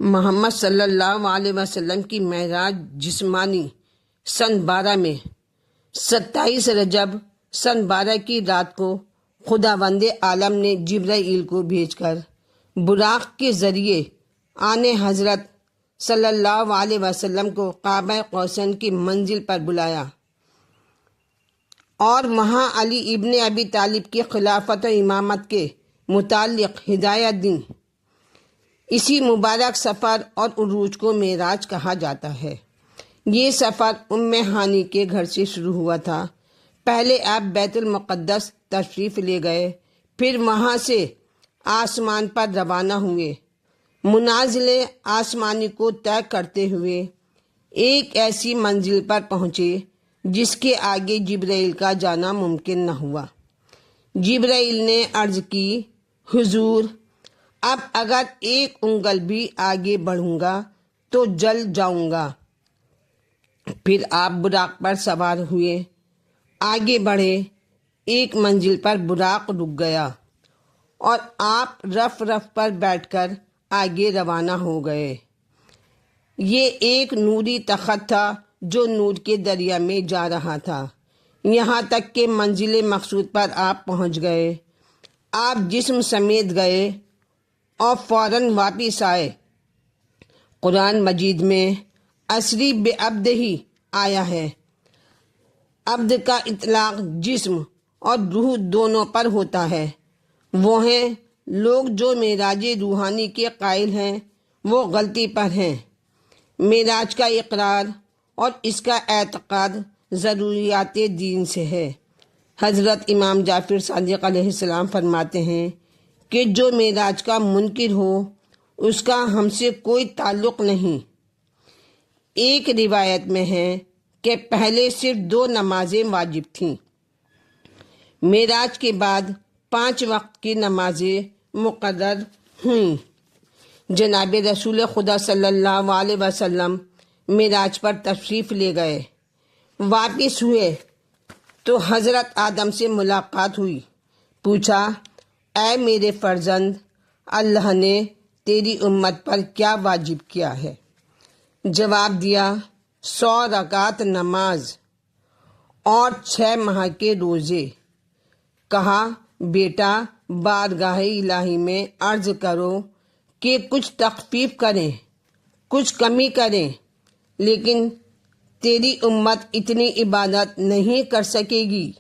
محمد صلی اللہ علیہ وسلم کی معراج جسمانی سن 12 میں 27 رجب سن 12 کی رات کو خداوند عالم نے جبرائیل کو بھیج کر براق کے ذریعے آنے حضرت صلی اللہ علیہ وسلم کو قاب قوسین کی منزل پر بلایا اور وہاں علی ابن ابی طالب کی خلافت و امامت کے متعلق ہدایت دی۔ اسی مبارک سفر اور عروج کو معراج کہا جاتا ہے۔ یہ سفر ام ہانی کے گھر سے شروع ہوا تھا۔ پہلے آپ بیت المقدس تشریف لے گئے، پھر وہاں سے آسمان پر روانہ ہوئے۔ منازل آسمانی کو طے کرتے ہوئے ایک ایسی منزل پر پہنچے جس کے آگے جبرائیل کا جانا ممکن نہ ہوا۔ جبرائیل نے عرض کی، حضور، اب اگر ایک انگل بھی آگے بڑھوں گا تو جل جاؤں گا۔ پھر آپ براق پر سوار ہوئے، آگے بڑھے، ایک منزل پر براق رک گیا اور آپ رف پر بیٹھ کر آگے روانہ ہو گئے۔ یہ ایک نوری تخت تھا جو نور کے دریا میں جا رہا تھا، یہاں تک کہ منزل مقصود پر آپ پہنچ گئے۔ آپ جسم سمیت گئے اور فوراً واپس آئے۔ قرآن مجید میں اسری بعبدہ آیا ہے۔ عبد کا اطلاق جسم اور روح دونوں پر ہوتا ہے۔ وہ ہیں لوگ جو معراج روحانی کے قائل ہیں، وہ غلطی پر ہیں۔ معراج کا اقرار اور اس کا اعتقاد ضروریات دین سے ہے۔ حضرت امام جعفر صادق علیہ السلام فرماتے ہیں کہ جو معراج کا منکر ہو اس کا ہم سے کوئی تعلق نہیں۔ ایک روایت میں ہے کہ پہلے صرف 2 نمازیں واجب تھیں، معراج کے بعد 5 وقت کی نمازیں مقرر ہوئیں۔ جناب رسول خدا صلی اللہ علیہ وسلم معراج پر تشریف لے گئے، واپس ہوئے تو حضرت آدم سے ملاقات ہوئی۔ پوچھا، اے میرے فرزند، اللہ نے تیری امت پر کیا واجب کیا ہے؟ جواب دیا، 100 رکعت نماز اور 6 ماہ کے روزے۔ کہا، بیٹا، بارگاہ الہی میں عرض کرو کہ کچھ تخفیف کریں، کچھ کمی کریں، لیکن تیری امت اتنی عبادت نہیں کر سکے گی۔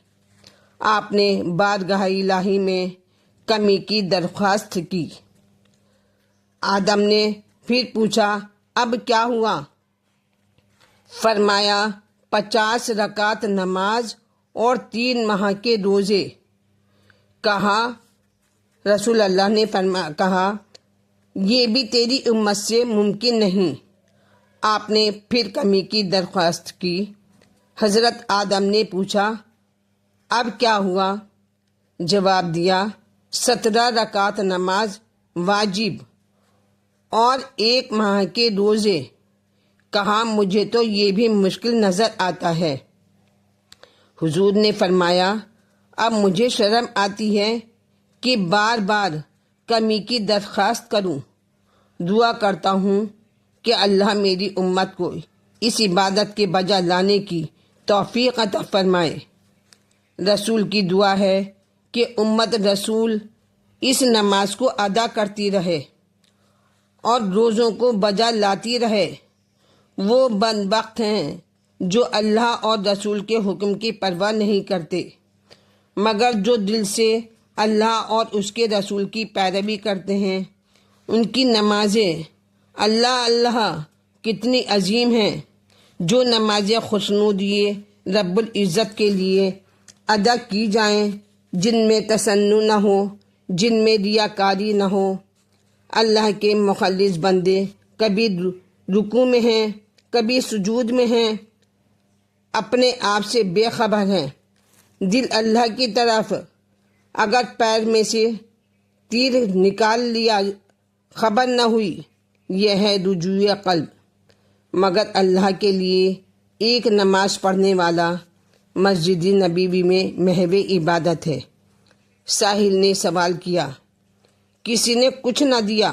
آپ نے بارگاہ الہی میں کمی کی درخواست کی۔ آدم نے پھر پوچھا، اب کیا ہوا؟ فرمایا، 50 رکعت نماز اور 3 ماہ کے روزے۔ کہا، رسول اللہ نے کہا، یہ بھی تیری امت سے ممکن نہیں۔ آپ نے پھر کمی کی درخواست کی۔ حضرت آدم نے پوچھا، اب کیا ہوا؟ جواب دیا، 17 رکعت نماز واجب اور 1 ماہ کے روزے۔ کہا، مجھے تو یہ بھی مشکل نظر آتا ہے۔ حضور نے فرمایا، اب مجھے شرم آتی ہے کہ بار بار کمی کی درخواست کروں۔ دعا کرتا ہوں کہ اللہ میری امت کو اس عبادت کے بجا لانے کی توفیق عطا فرمائے۔ رسول کی دعا ہے کہ امت رسول اس نماز کو ادا کرتی رہے اور روزوں کو بجا لاتی رہے۔ وہ بدبخت ہیں جو اللہ اور رسول کے حکم کی پرواہ نہیں کرتے، مگر جو دل سے اللہ اور اس کے رسول کی پیروی کرتے ہیں۔ ان کی نمازیں اللہ اللہ کتنی عظیم ہیں۔ جو نمازیں خوشنودیے رب العزت کے لیے ادا کی جائیں، جن میں تصنع نہ ہو، جن میں ریاکاری نہ ہو۔ اللہ کے مخلص بندے کبھی رکوع میں ہیں، کبھی سجود میں ہیں، اپنے آپ سے بے خبر ہیں۔ دل اللہ کی طرف اگر پیر میں سے تیر نکال لیا خبر نہ ہوئی، یہ ہے رجوع قلب۔ مگر اللہ کے لیے ایک نماز پڑھنے والا مسجد نبوی میں محو عبادت ہے۔ ساحل نے سوال کیا، کسی نے کچھ نہ دیا